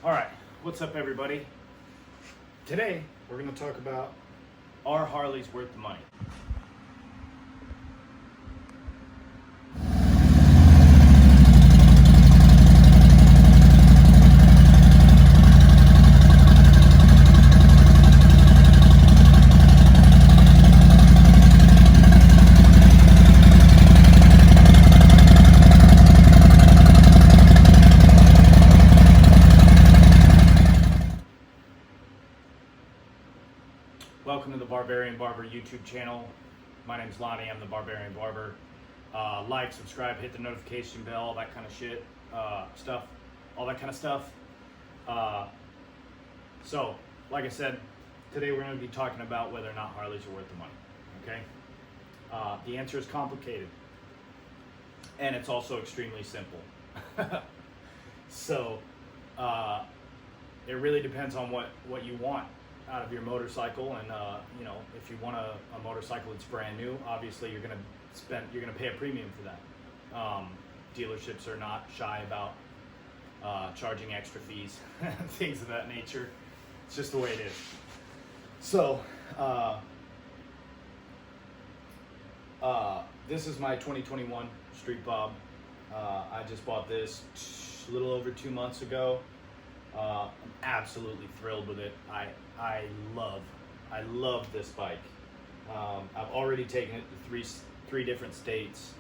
All right, what's up everybody? Today, we're gonna talk about, are Harleys worth the money? Welcome to the Barbarian Barber YouTube channel. My name's Lonnie, I'm the Barbarian Barber. Like, subscribe, hit the notification bell, all that kind of shit, all that kind of stuff. So, like I said, today we're going to be talking about whether or not Harleys are worth the money, okay? The answer is complicated, and it's also extremely simple. So, it really depends on what you want out of your motorcycle, and you know, if you want a motorcycle that's brand new, obviously you're gonna pay a premium for that. Dealerships are not shy about charging extra fees, things of that nature. It's just the way it is. So this is my 2021 Street Bob. I just bought this a little over 2 months ago. I'm absolutely thrilled with it. I love this bike. I've already taken it to three different states.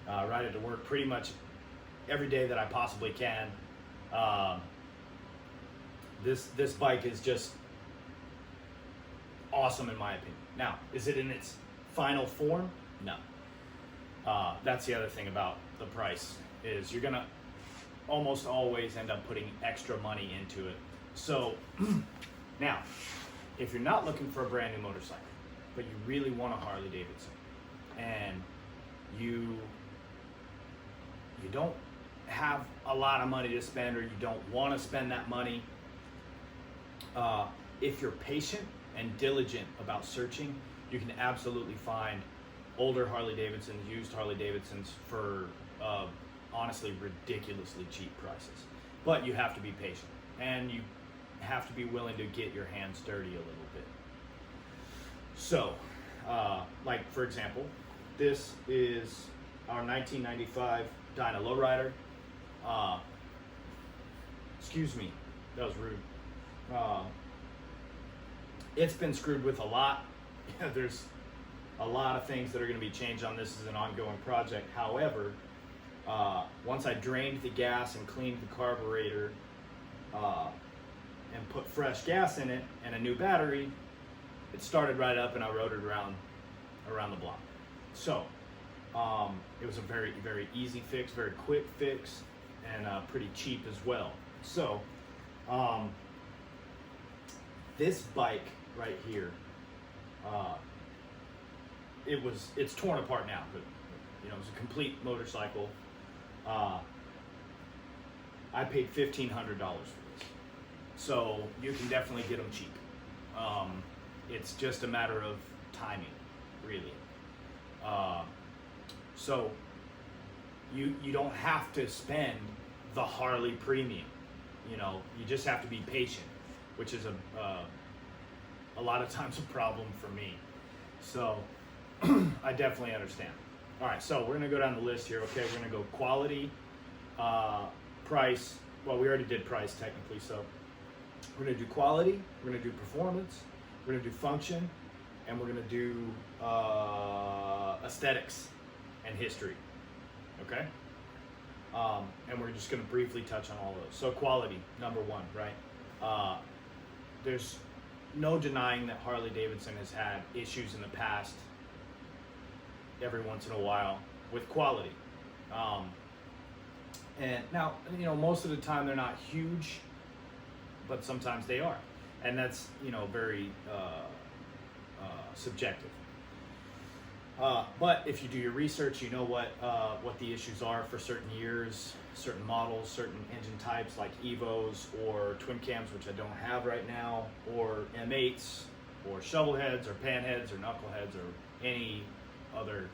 Ride it to work pretty much every day that I possibly can. This bike is just awesome in my opinion. Now, is it in its final form? No. That's the other thing about the price, is you're gonna almost always end up putting extra money into it. So now, if you're not looking for a brand new motorcycle, but you really want a Harley Davidson, and you don't have a lot of money to spend, or you don't want to spend that money, if you're patient and diligent about searching, you can absolutely find older Harley Davidsons, used Harley Davidsons for honestly ridiculously cheap prices. But you have to be patient, and you have to be willing to get your hands dirty a little bit. So like for example, this is our 1995 Dyna Lowrider. Excuse me, that was rude. It's been screwed with a lot. There's a lot of things that are going to be changed on this as an ongoing project. However, once I drained the gas and cleaned the carburetor and put fresh gas in it and a new battery, it started right up and I rode it around the block. So it was a very, very easy fix, very quick fix, and pretty cheap as well. So this bike right here, it's torn apart now, but you know, it was a complete motorcycle. I paid $1,500 for this, so you can definitely get them cheap. It's just a matter of timing, really. So you don't have to spend the Harley premium. You know, you just have to be patient, which is a lot of times a problem for me. So I definitely understand. All right, so we're gonna go down the list here, okay? We're gonna go quality, price. Well, we already did price technically, so we're gonna do quality, we're gonna do performance, we're gonna do function, and we're gonna do aesthetics and history, okay? And we're just gonna briefly touch on all those. So quality, number one, right? There's no denying that Harley Davidson has had issues in the past, every once in a while, with quality. And now, you know, most of the time they're not huge, but sometimes they are. And that's, you know, very subjective. But if you do your research, you know what the issues are for certain years, certain models, certain engine types like Evos or twin cams, which I don't have right now, or M8s, or shovel heads, or pan heads, or knuckleheads, or any other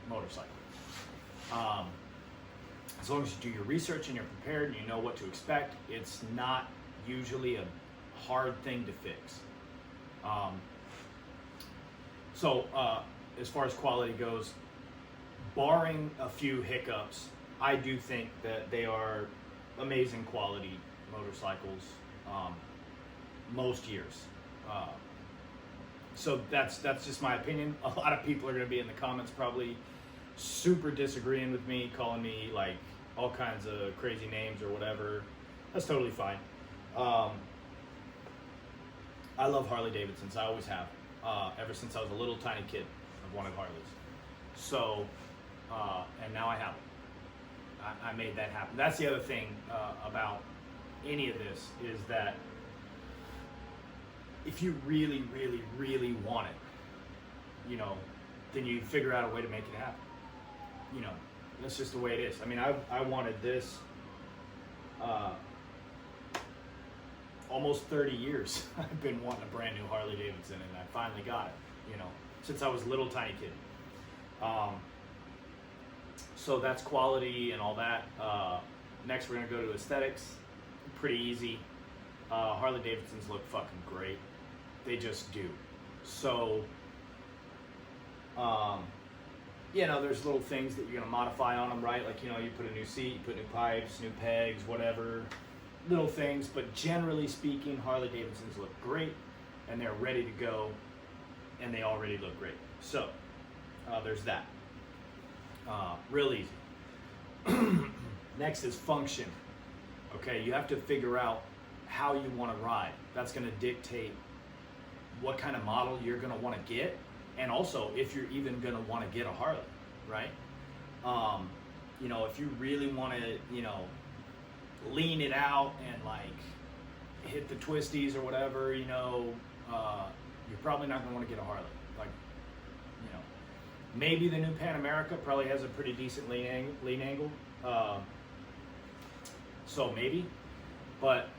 motorcycle. as long as you do your research and you're prepared and you know what to expect, it's not usually a hard thing to fix. As far as quality goes, barring a few hiccups, I do think that they are amazing quality motorcycles most years. So that's just my opinion. A lot of people are going to be in the comments probably super disagreeing with me, calling me like all kinds of crazy names or whatever. That's totally fine. I love Harley Davidsons. I always have. Ever since I was a little tiny kid, I've wanted Harleys. So, and now I have them. I made that happen. That's the other thing about any of this is that if you really, really, really want it, you know, then you figure out a way to make it happen. You know, that's just the way it is. I mean, I wanted this almost 30 years. I've been wanting a brand new Harley Davidson, and I finally got it, you know, since I was a little tiny kid. So that's quality and all that. Next, we're going to go to aesthetics. Pretty easy. Harley Davidsons look fucking great. They just do. So, you know, there's little things that you're going to modify on them, right? Like, you know, you put a new seat, you put new pipes, new pegs, whatever. Little things, but generally speaking, Harley Davidsons look great, and they're ready to go, and they already look great. So, there's that. Real easy. Next is function. Okay, you have to figure out how you want to ride. That's going to dictate what kind of model you're going to want to get, and also if you're even going to want to get a Harley, right? You know, if you really want to, you know, lean it out and like hit the twisties or whatever, you know, you're probably not going to want to get a Harley. Like, you know, maybe the new Pan America probably has a pretty decent lean angle. So maybe, but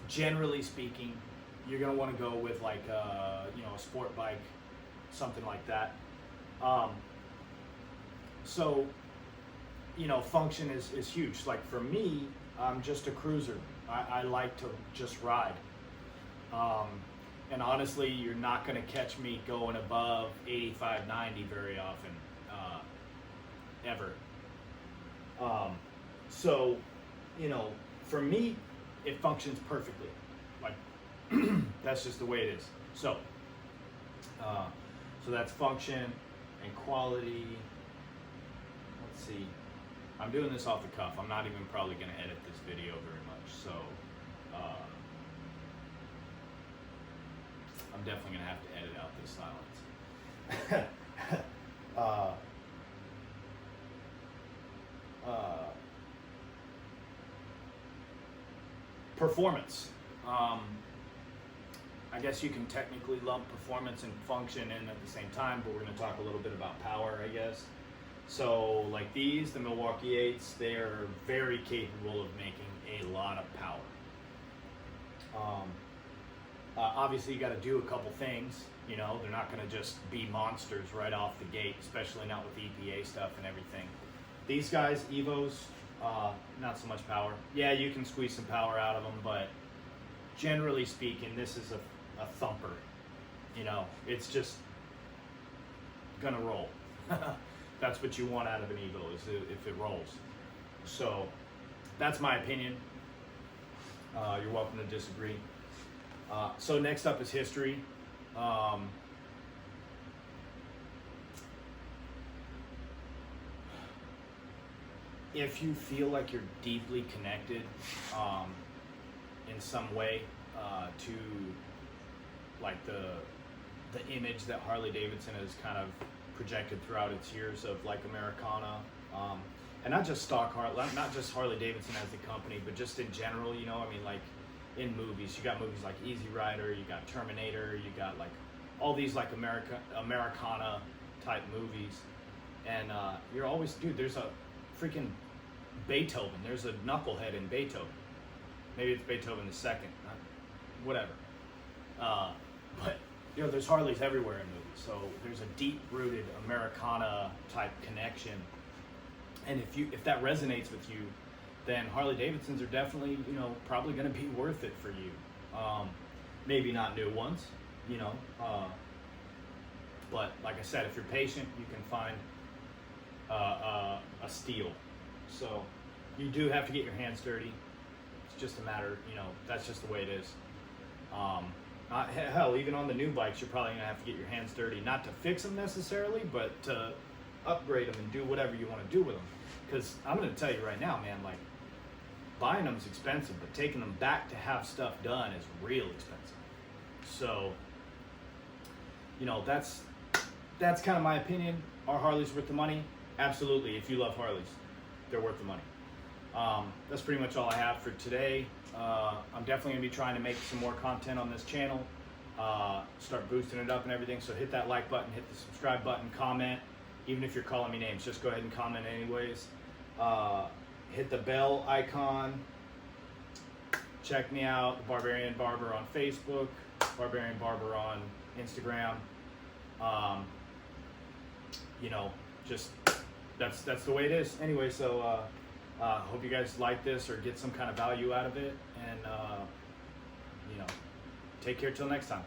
generally speaking, you're going to want to go with like, you know, a sport bike, something like that. So, you know, function is huge. Like for me, I'm just a cruiser. I like to just ride. And honestly, you're not going to catch me going above 85, 90 very often, ever. So, you know, for me, it functions perfectly. Like, that's just the way it is. So, so that's function and quality. Let's see. I'm doing this off the cuff. I'm not even probably going to edit this video very much. So, I'm definitely going to have to edit out this silence. Performance. I guess you can technically lump performance and function in at the same time, but we're going to talk a little bit about power, I guess. So, like these, the Milwaukee 8s, they are very capable of making a lot of power. Obviously, you got to do a couple things. You know, they're not going to just be monsters right off the gate, especially not with EPA stuff and everything. These guys, Evos, not so much power. Yeah, you can squeeze some power out of them, but generally speaking, this is a thumper. You know, it's just gonna roll. That's what you want out of an Evo, is if it rolls. So that's my opinion. You're welcome to disagree. So next up is history. If you feel like you're deeply connected in some way to like the image that Harley Davidson has kind of projected throughout its years of like Americana, and not just stock not just Harley Davidson as the company, but just in general, you know, I mean, like in movies, you got movies like Easy Rider, you got Terminator, you got like all these like Americana type movies, and you're always, dude, there's a freaking Beethoven, there's a knucklehead in Beethoven. Maybe it's Beethoven the second, whatever. But you know, there's Harleys everywhere in movies, so there's a deep-rooted Americana type connection, And if that resonates with you, then Harley Davidsons are definitely, you know, probably going to be worth it for you. Maybe not new ones, you know, but like I said, if you're patient, you can find a steal. So you do have to get your hands dirty. It's just a matter, you know, that's just the way it is. Hell, even on the new bikes, you're probably gonna have to get your hands dirty, not to fix them necessarily, but to upgrade them and do whatever you want to do with them. Because I'm gonna tell you right now, man, like, buying them is expensive, but taking them back to have stuff done is real expensive. So, you know, that's kind of my opinion. Are Harleys worth the money? Absolutely. If you love Harleys, they're worth the money. That's pretty much all I have for today. I'm definitely gonna be trying to make some more content on this channel, start boosting it up and everything. So hit that like button, hit the subscribe button, comment. Even if you're calling me names, just go ahead and comment anyways. Hit the bell icon. Check me out, Barbarian Barber on Facebook, Barbarian Barber on Instagram. You know, just that's the way it is. Anyway, so hope you guys like this or get some kind of value out of it, and you know, take care till next time.